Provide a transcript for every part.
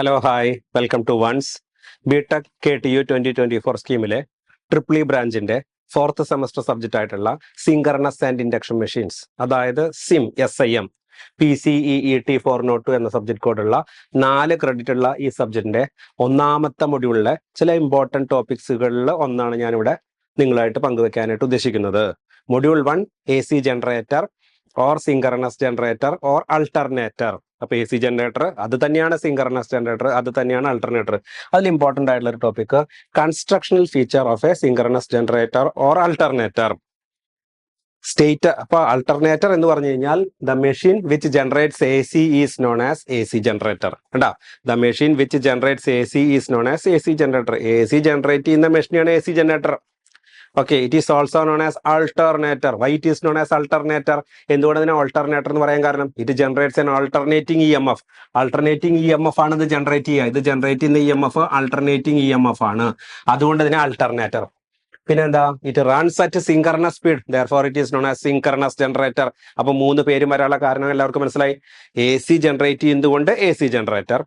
Hello hi welcome to ones B Tech KTU 2024 സ്കീമിലെ triple E ബ്രാഞ്ചിന്റെ fourth semester subject ആയിട്ടുള്ള synchronous and induction machines, അതായത് SIM PCEET 402 എന്ന subject കോഡുള്ള 4 credit ഉള്ള ഈ സബ്ജക്റ്റിന്റെ ഒന്നാമത്തെ മൊഡ്യൂളിലെ ചില ഇമ്പോർട്ടൻറ്റ് ടോപ്പിക്സുകളിൽ ഒന്നാണ് ഞാനിവിടെ നിങ്ങളായിട്ട് പങ്കുവെക്കാനായിട്ട് ഉദ്ദേശിക്കുന്നത്. Module 1 AC generator or synchronous generator or alternator. അപ്പൊ AC ജനറേറ്റർ അത് തന്നെയാണ് സിങ്കർണസ് ജനറേറ്റർ, അത് തന്നെയാണ് അൾട്ടർനേറ്റർ. അതിൽ ഇമ്പോർട്ടൻ്റ് ആയിട്ടുള്ള ഒരു topic constructional feature of a synchronous generator or alternator. State അപ്പൊ അൾട്ടർനേറ്റർ എന്ന് പറഞ്ഞു കഴിഞ്ഞാൽ the machine which generates AC is known as AC generator. കണ്ടാ, the machine which generates AC is known as AC generator. AC generate ചെയ്യുന്ന മെഷീനാണ് AC generator. Okay, it is also known as alternator. Why it is known as alternator? എന്തുകൊണ്ട് അതിനെ alternator എന്ന് പറയാൻ കാരണം, it generates an alternating EMF. Alternating EMF ആണ് ഇത് generate ചെയ്യുക. ഇത് ജനറേറ്റ് ചെയ്യുന്ന EMF ആൾട്ടർനേറ്റിംഗ് EMF ആണ്, അതുകൊണ്ട് ഇതിനെ ആൾട്ടർനേറ്റർ. പിന്നെന്താ, it runs at synchronous speed, therefore it is known as synchronous generator. അപ്പൊ 3 പേരും വരാനുള്ള കാരണം എല്ലാവർക്കും മനസ്സിലായി. AC ജനറേറ്റ് ചെയ്യുന്നതുകൊണ്ട് AC ജനറേറ്റർ,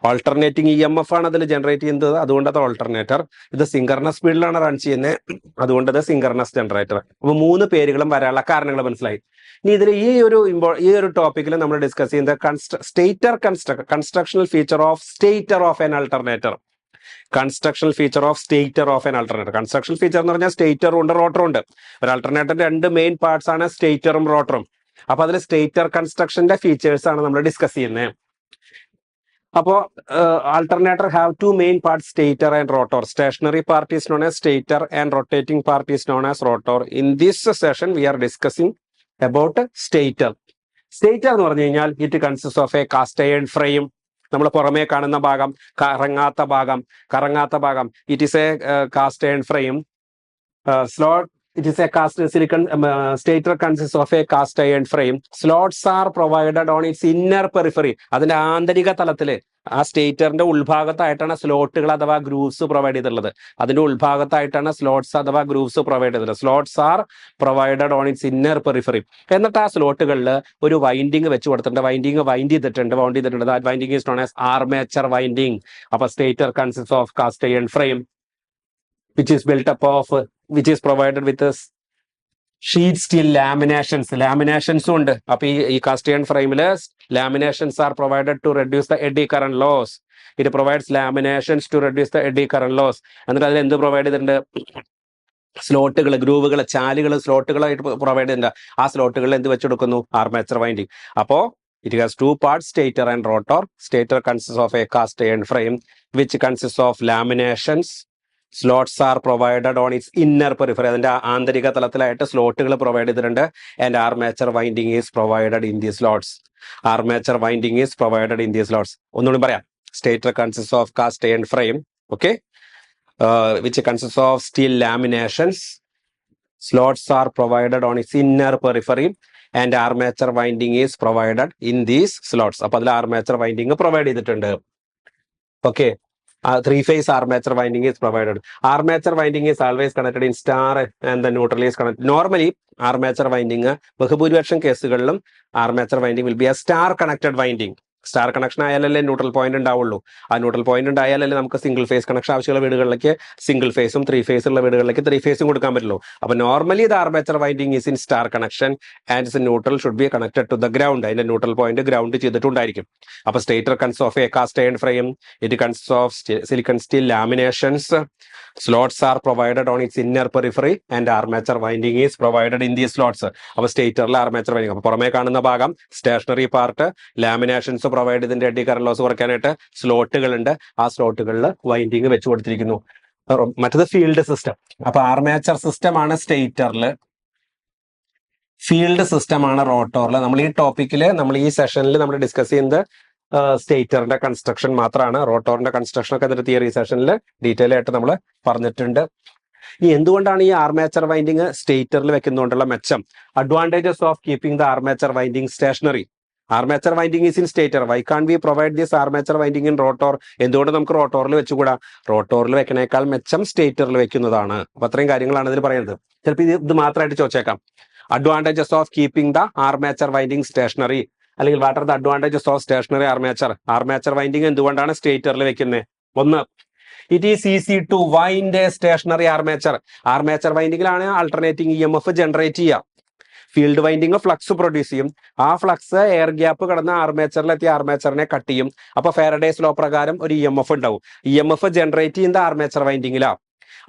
ഓൾട്ടർനേറ്റിംഗ് EMF ആണ് അതിൽ ജനറേറ്റ് ചെയ്യുന്നത്, അതുകൊണ്ട് അത് ഓൾട്ടർനേറ്റർ. ഇത് സിങ്കർണസ് സ്പീഡിലാണ് റൺ ചെയ്യുന്നത്, അതുകൊണ്ട് അത് സിങ്കർണസ് ജനറേറ്റർ. അപ്പൊ 3 പേരുകളും വരാനുള്ള കാരണങ്ങൾ മനസ്സിലായി. ഇനി ഇതിൽ ഈ ഒരു ടോപ്പിക്കിൽ നമ്മൾ ഡിസ്കസ് ചെയ്യുന്നത് constructional feature of stator of N alternator. Constructional feature of stator of N alternator. Construction feature എന്ന് പറഞ്ഞാൽ സ്റ്റേറ്ററും ഉണ്ട് റോട്ടറും ഉണ്ട്. ഒരു അൾട്ടർനേറ്ററിന്റെ 2 മെയിൻ പാർട്സ് ആണ് സ്റ്റേറ്ററും റോട്ടറും. അപ്പൊ അതിൽ സ്റ്റേറ്റർ കൺസ്ട്രക്ഷന്റെ ഫീച്ചേഴ്സ് ആണ് നമ്മൾ ഡിസ്കസ് ചെയ്യുന്നത്. അപ്പോൾ alternator have 2 main parts, stator and rotor. Stationary part is known as stator and rotating part is known as rotor. In this session we are discussing about stator. Stator എന്ന് പറഞ്ഞു കഴിഞ്ഞാൽ it consist of a cast iron frame. നമ്മൾ പുറമേ കാണുന്ന ഭാഗം, കറങ്ങാത്ത ഭാഗം it is a cast iron frame. Slot it is a silicon stator consists of a cast iron frame. Slots are provided on its inner periphery. അതിന്റെ ആന്തരിക തലത്തില് ആ സ്റ്റേറ്ററിന്റെ ഉൾഭാഗത്തായിട്ടാണ് സ്ലോട്ടുകൾ അഥവാ ഗ്രൂവ്സ് പ്രൊവൈഡ് ചെയ്തിട്ടുള്ളത്. അതിന്റെ ഉൾഭാഗത്തായിട്ടാണ് സ്ലോട്ട്സ് അഥവാ ഗ്രൂവ്സ് പ്രൊവൈഡ് ചെയ്തിട്ടുള്ളത്. Slots are provided on its inner periphery. എന്നിട്ട് ആ സ്ലോട്ടുകളിൽ ഒരു വൈൻഡിങ് വെച്ച് കൊടുത്തിട്ടുണ്ട്. വൈൻഡ് ചെയ്തിട്ടുണ്ട്. That winding is known as armature winding. അപ്പൊ stator consist of cast iron frame which is built up of which is provided with a sheet steel laminations ഉണ്ട്. അപ്പൊ ഈ കാസ്റ്റ് അയൺ ഫ്രെയിമില് laminations are provided to reduce the eddy current loss. It provides laminations to reduce the eddy current loss. എന്നിട്ട് അതിൽ എന്ത് provide ചെയ്തിട്ടുണ്ട്? സ്ലോട്ടുകൾ, ഗ്രൂവുകൾ, ചാലുകൾ, സ്ലോട്ടുകളായിട്ട് provide ചെയ്തിട്ടുണ്ട്. ആ സ്ലോട്ടുകളിൽ എന്ത് വെച്ചെടുക്കുന്നു? Armature winding. അപ്പോ it has 2 parts, stator and rotor. Stator consists of a cast iron frame which consists of laminations. Slots are provided on its inner periphery. അതിന്റെ ആന്തരിക തലത്തിലായിട്ട് സ്ലോട്ടുകൾ പ്രൊവൈഡ് ചെയ്തിട്ടുണ്ട്. And armature winding is provided in the slots. Armature winding is provided in the slots. ഒന്നുകൂടി പറയാം. Stator consist of cast iron frame, okay, which consist of steel laminations. Slots are provided on its inner periphery and armature winding is provided in these slots. അപ്പൊ അതിൽ armature winding provide ചെയ്തിട്ടുണ്ട്. Okay, 3-phase armature winding is provided. Armature winding is always connected in star and the neutral is connected. Normally armature winding ബഹുഭൂരിപക്ഷം കേസുകളിലും armature winding will be a star connected winding. Star connection ആയാലല്ലേ neutral point ഉണ്ടാവുള്ളൂ. ആ neutral point ഉണ്ടായാലല്ലേ നമുക്ക് single phase connection ആവശ്യമുള്ള വീടുകളിലേക്ക് single ഫേസും 3 phase ഉള്ള വീടുകളിലേക്ക് 3 phase കൊടുക്കാൻ പറ്റുള്ളൂ. അപ്പൊ normally the armature winding is in star connection and its neutral should be connected to the ground. അതിന്റെ ന്യൂട്രൽ പോയിന്റ് ഗ്രൗണ്ട് ചെയ്തിട്ടുണ്ടായിരിക്കും. അപ്പൊ stator consist of a cast iron frame. It consist of silicon steel laminations. Slots are provided on its inner periphery and armature winding is provided in the slots. അപ്പൊ സ്റ്റേറ്ററിൽ armature winding. അപ്പൊ പുറമേ കാണുന്ന ഭാഗം stationary part, laminations provide ചെയ്തിന്റെ eddy current loss കുറയ്ക്കാനായിട്ട് സ്ലോട്ടുകൾ ഉണ്ട്. ആ സ്ലോട്ടുകളിൽ വൈൻഡിങ് വെച്ച് കൊടുത്തിരിക്കുന്നു. മറ്റത് ഫീൽഡ് സിസ്റ്റം. അപ്പൊ ആർമേച്ചർ സിസ്റ്റം ആണ് സ്റ്റേറ്ററിൽ, ഫീൽഡ് സിസ്റ്റം ആണ് റോട്ടോറിൽ. നമ്മൾ ഈ ടോപ്പിക്കിൽ ഈ സെഷനിൽ നമ്മൾ ഡിസ്കസ് ചെയ്യുന്നത് സ്റ്റേറ്ററിന്റെ കൺസ്ട്രക്ഷൻ മാത്രമാണ്. റോട്ടോറിന്റെ കൺസ്ട്രക്ഷൻ ഒക്കെ അതിന്റെ തിയറി സെഷനിൽ ഡീറ്റെയിൽ ആയിട്ട് നമ്മൾ പറഞ്ഞിട്ടുണ്ട്. ഈ എന്തുകൊണ്ടാണ് ഈ ആർമേച്ചർ വൈൻഡിങ് സ്റ്റേറ്ററിൽ വെക്കുന്നതുകൊണ്ടുള്ള മെച്ചം? Advantages of keeping the armature winding stationary. Armature winding is in stator. Why can we provide this armature winding in rotor? എന്തുകൊണ്ട് നമുക്ക് റോട്ടോറിൽ വെച്ചുകൂടാ? റോട്ടോറിൽ വെക്കണേക്കാൾ മെച്ചം സ്റ്റേറ്ററിൽ വെക്കുന്നതാണ്. അപ്പൊ അത്രയും കാര്യങ്ങളാണ് ഇതിൽ പറയുന്നത്. ചിലപ്പോൾ ഇത് മാത്രമായിട്ട് ചോദിച്ചേക്കാം. Advantages of keeping the armature winding stationary. അല്ലെങ്കിൽ what are the advantages of stationary armature? Armature winding എന്തുകൊണ്ടാണ് സ്റ്റേറ്ററിൽ വെക്കുന്നത്? ഒന്ന്, it is easy to wind a stationary armature. Armature വൈൻഡിങ്ങിലാണ് ആൾട്ടർനേറ്റിംഗ് EMF ജനറേറ്റ് ചെയ്യുക. ഫീൽഡ് വൈൻഡിങ് ഫ്ലക്സ് പ്രൊഡ്യൂസ് ചെയ്യും. ആ flux air gap കടന്ന് ആർമേച്ചറിലെത്തി ആർമേച്ചറിനെ കട്ട് ചെയ്യും. അപ്പൊ ഫാരഡേസ് ലോ പ്രകാരം ഒരു EMF ഉണ്ടാവും. EMF ജനറേറ്റ് ചെയ്യുന്നത് ആർമേച്ചർ വൈൻഡിങ്ങിലാണ്.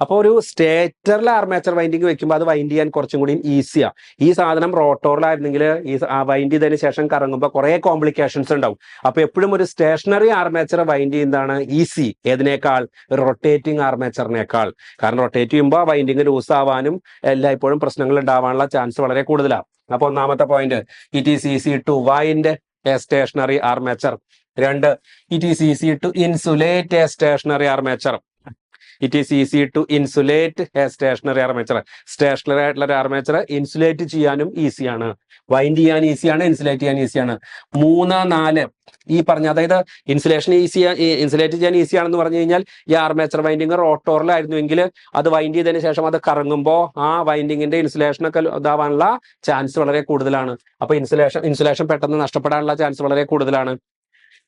അപ്പോൾ ഒരു സ്റ്റേറ്ററിൽ ആർമേച്ചർ വൈൻഡിങ് വെക്കുമ്പോൾ അത് വൈൻഡ് ചെയ്യാൻ കുറച്ചും കൂടി ഈസിയാണ്. ഈ സാധനം റോട്ടോറിലായിരുന്നെങ്കിൽ ഈ വൈൻഡ് ചെയ്തതിന് ശേഷം കറങ്ങുമ്പോൾ കുറേ കോംപ്ലിക്കേഷൻസ് ഉണ്ടാവും. അപ്പോൾ എപ്പോഴും ഒരു സ്റ്റേഷനറി ആർമേച്ചർ വൈൻഡ് ചെയ്യുന്നതാണ് ഈസി. ഏതിനേക്കാൾ? റൊട്ടേറ്റിംഗ് ആർമേച്ചറിനേക്കാൾ. കാരണം റൊട്ടേറ്റ് ചെയ്യുമ്പോൾ വൈൻഡിങ് ലൂസ് ആവാനും എല്ലായ്പ്പോഴും പ്രശ്നങ്ങൾ ഉണ്ടാവാനുള്ള ചാൻസ് വളരെ കൂടുതലാണ്. അപ്പോൾ ഒന്നാമത്തെ point, it is easy to wind a stationary armature. രണ്ട്, it is easy to insulate a stationary armature. It is easy to insulate a stationary armature. Stationary ആയിട്ടുള്ള ഒരു ആർമേച്ചർ ഇൻസുലേറ്റ് ചെയ്യാനും ഈസിയാണ്, വൈൻഡ് ചെയ്യാൻ ഈസിയാണ്, ഇൻസുലേറ്റ് ചെയ്യാൻ ഈസിയാണ്. 3, 4 ഈ പറഞ്ഞ, അതായത് ഇൻസുലേറ്റ് ചെയ്യാൻ ഈസിയാണെന്ന് പറഞ്ഞു കഴിഞ്ഞാൽ ഈ ആർമേച്ചർ വൈൻഡിങ് റോട്ടോറിലായിരുന്നുവെങ്കിൽ അത് വൈൻഡ് ചെയ്തതിന് ശേഷം അത് കറങ്ങുമ്പോൾ ആ വൈൻഡിങ്ങിന്റെ ഇൻസുലേഷനൊക്കെ ഇതാവാനുള്ള ചാൻസ് വളരെ കൂടുതലാണ്. അപ്പൊ ഇൻസുലേഷൻ പെട്ടെന്ന് നഷ്ടപ്പെടാനുള്ള ചാൻസ് വളരെ കൂടുതലാണ്.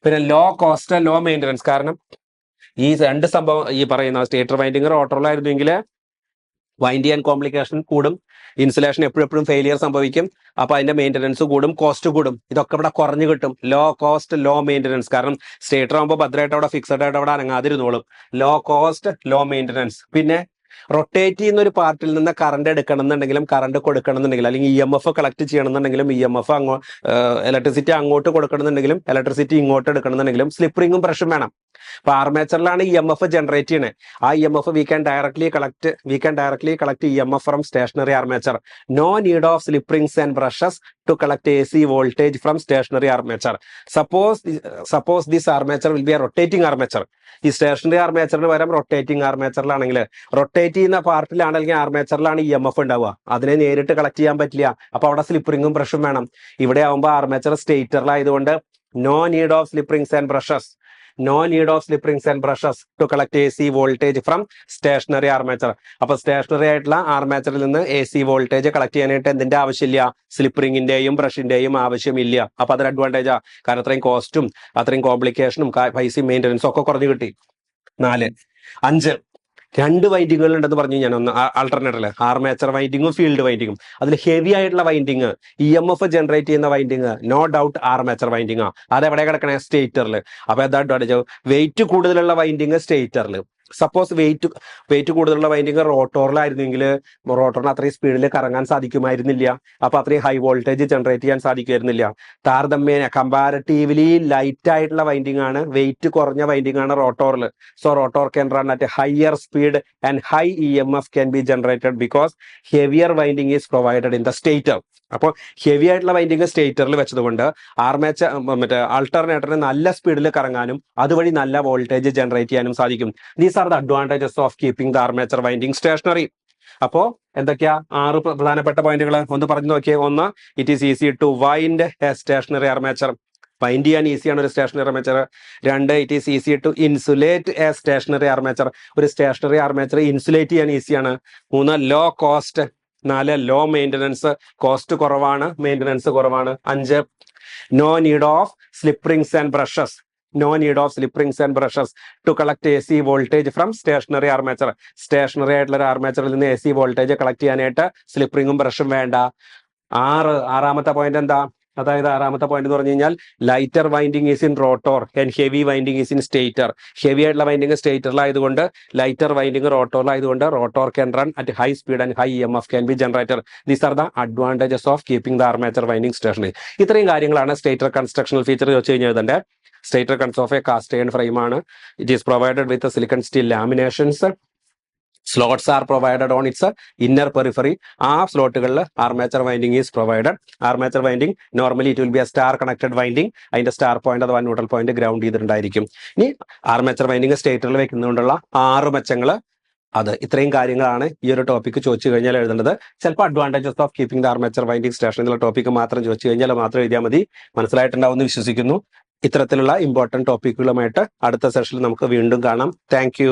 പിന്നെ ലോ കോസ്റ്റ്, ലോ മെയിൻ്റനൻസ്. കാരണം ഈ രണ്ട് സംഭവം, ഈ പറയുന്ന സ്റ്റേറ്റർ വൈൻഡിങ് റോട്ടറിലായിരുന്നെങ്കിൽ വൈൻഡ് ചെയ്യാൻ കോംപ്ലിക്കേഷൻ കൂടും, ഇൻസുലേഷൻ എപ്പോഴും ഫെയിലിയർ സംഭവിക്കും. അപ്പൊ അതിന്റെ മെയിൻ്റനൻസ് കൂടും, കോസ്റ്റ് കൂടും. ഇതൊക്കെ ഇവിടെ കുറഞ്ഞു കിട്ടും. Low cost, low maintenance. കാരണം സ്റ്റേറ്റർ ആകുമ്പോൾ ഭദ്രമായിട്ട് അവിടെ ഫിക്സഡ് ആയിട്ട് അവിടെ അനങ്ങാതിരുന്നോളും. Low cost, low maintenance. പിന്നെ റൊട്ടേറ്റ് ചെയ്യുന്ന ഒരു പാർട്ടിൽ നിന്ന് കറണ്ട് എടുക്കണം എന്നുണ്ടെങ്കിലും കറണ്ട് കൊടുക്കണം എന്നുണ്ടെങ്കിലും, അല്ലെങ്കിൽ EMF കളക്ട് ചെയ്യണം എന്നുണ്ടെങ്കിലും EMF ഇലക്ട്രിസിറ്റി അങ്ങോട്ട് കൊടുക്കണം എന്നുണ്ടെങ്കിലും ഇലക്ട്രിസിറ്റി ഇങ്ങോട്ട് എടുക്കണം എന്നുണ്ടെങ്കിലും സ്ലിപ്പ് റിങ്ങും ബ്രഷും വേണം. അപ്പൊ ആർമേച്ചറിലാണ് EMF ജനറേറ്റ് ചെയ്യുന്നത്. ആ EMF we can directly collect EMF from stationary armature. No need of slip rings and brushes to collect AC voltage from stationary armature. Suppose this armature will be a rotating armature. ഈ stationery ആർമേച്ചറിന് പകരം rotating ആർമേച്ചറിലാണെങ്കിൽ, rotate ചെയ്യുന്ന പാർട്ടിലാണെങ്കിൽ ആർമേച്ചറിലാണ് EMF ഉണ്ടാവുക. അതിനെ നേരിട്ട് collect ചെയ്യാൻ പറ്റില്ല. അപ്പൊ അവിടെ സ്ലിപ്പ് റിംഗും ബ്രഷും വേണം. ഇവിടെ ആവുമ്പോൾ ആർമേച്ചർ സ്റ്റേറ്ററിലായതുകൊണ്ട് no need of slip rings and brushes. No need of slip rings and brushes to collect AC voltage from stationary armature. അപ്പൊ സ്റ്റേഷനറി ആയിട്ടുള്ള ആർമേച്ചറിൽ നിന്ന് AC വോൾട്ടേജ് കളക്ട് ചെയ്യാനായിട്ട് എന്തിന്റെ ആവശ്യമില്ല? സ്ലിപ്പ് റിംഗിന്റെയും ബ്രഷിന്റെയും ആവശ്യമില്ല. അപ്പൊ അതൊരു അഡ്വാൻറ്റേജാ. കാരണം അത്രയും കോസ്റ്റും അത്രയും കോംപ്ലിക്കേഷനും പൈസയും മെയിൻ്റനൻസും ഒക്കെ കുറഞ്ഞു കിട്ടി. 4, 5 2 വൈൻഡിങ്ങുകൾ ഉണ്ടെന്ന് പറഞ്ഞു ഞാൻ. ഒന്ന് ആൾട്ടർനേറ്ററിൽ ആർമേച്ചർ വൈൻഡിങ്ങും ഫീൽഡ് വൈൻഡിങ്ങും. അതിൽ ഹെവി ആയിട്ടുള്ള വൈൻഡിങ്, EMF ജനറേറ്റ് ചെയ്യുന്ന winding, no doubt armature winding. അതെവിടെ കിടക്കണേ? സ്റ്റേറ്ററിൽ. അപ്പൊ എന്താ വെയിറ്റ് കൂടുതലുള്ള വൈൻഡിങ് സ്റ്റേറ്ററിൽ. സപ്പോസ് വെയിറ്റ് കൂടുതലുള്ള വൈൻഡിങ് റോട്ടോറിലായിരുന്നെങ്കിൽ റോട്ടറിന് അത്രയും സ്പീഡിൽ കറങ്ങാൻ സാധിക്കുമായിരുന്നില്ല. അപ്പൊ അത്രയും ഹൈ വോൾട്ടേജ് ജനറേറ്റ് ചെയ്യാൻ സാധിക്കുമായിരുന്നില്ല. താരതമ്യേന കമ്പാരറ്റീവ്ലി ലൈറ്റ് ആയിട്ടുള്ള വൈൻഡിങ് ആണ്, വെയിറ്റ് കുറഞ്ഞ വൈൻഡിങ് ആണ് റോട്ടോറിൽ. So rotor can run at higher speed and high EMF can be generated because heavier winding is provided in the stator. അപ്പോൾ ഹെവി ആയിട്ടുള്ള വൈൻഡിങ് സ്റ്റേറ്ററിൽ വെച്ചതുകൊണ്ട് ആൾട്ടർനേറ്ററിന് നല്ല സ്പീഡിൽ കറങ്ങാനും അതുവഴി നല്ല വോൾട്ടേജ് ജനറേറ്റ് ചെയ്യാനും സാധിക്കും. These are the advantages of keeping the armature winding stationary. അപ്പോ എന്തൊക്കെയാ 6 പ്രധാനപ്പെട്ട പോയിന്റുകൾ ഒന്ന് പറഞ്ഞു നോക്കിയേ. 1, it is easy to wind a stationary armature. Wind ചെയ്യാൻ ഈസിയാണ് ഒരു stationary armature. 2, it is easy to insulate a stationary armature. ഒരു സ്റ്റേഷനറി ആർമേച്ചർ ഇൻസുലേറ്റ് ചെയ്യാൻ ഈസിയാണ്. 3, low cost. 4, low maintenance. Cost കുറവാണ്, മെയിൻ്റനൻസ് കുറവാണ്. 5, no need of slip rings and brushes. No need of slip rings and brushes to collect AC voltage from stationary armature. Stationary ആയിട്ടുള്ള ഒരു ആർമേച്ചറിൽ നിന്ന് AC voltage collect ചെയ്യാനായിട്ട് slip റിംഗും ബ്രഷും വേണ്ട. 6, പോയിന്റ് എന്താ? അതായത് 6ാമത്തെ പോയിന്റ് എന്ന് പറഞ്ഞു കഴിഞ്ഞാൽ lighter winding is in rotor and heavy winding is in stator. Heavy ആയിട്ടുള്ള വൈൻഡിങ് സ്റ്റേറ്ററിലായതുകൊണ്ട് ലൈറ്റർ വൈൻഡിങ് റോട്ടോറിലായതുകൊണ്ട് rotor can run at high speed and high EMF can be generated. These are the advantages of keeping the armature winding stationary. ഇത്രയും കാര്യങ്ങളാണ് stator constructional feature വെച്ച് കഴിഞ്ഞാൽ ഇതിന്റെ. Stator cons of a cast iron frame ആണ്. It is provided with silicon steel laminations. Slots are provided on its inner periphery. ആ സ്ലോട്ടുകളിൽ armature winding is provided. Armature winding normally it will be a star connected winding. അതിന്റെ star point അഥവാ neutral point ground ചെയ്തിട്ടുണ്ടായിരിക്കും. ഇനി armature winding സ്റ്റേറ്ററിൽ വെക്കുന്നതുകൊണ്ടുള്ള 6 മെച്ചങ്ങൾ, അത് ഇത്രയും കാര്യങ്ങളാണ് ഈ ഒരു ടോപ്പിക്ക് ചോദിച്ചു കഴിഞ്ഞാൽ എഴുതേണ്ടത്. ചിലപ്പോൾ advantages of keeping the armature winding station എന്നുള്ള ടോപ്പിക്ക് മാത്രം ചോദിച്ചു കഴിഞ്ഞാൽ മാത്രം എഴുതിയാൽ മതി. മനസ്സിലായിട്ടുണ്ടാവുമെന്ന് വിശ്വസിക്കുന്നു. ഇത്തരത്തിലുള്ള ഇമ്പോർട്ടൻറ്റ് ടോപ്പിക്കുകളുമായിട്ട് അടുത്ത സെഷനിൽ നമുക്ക് വീണ്ടും കാണാം. താങ്ക്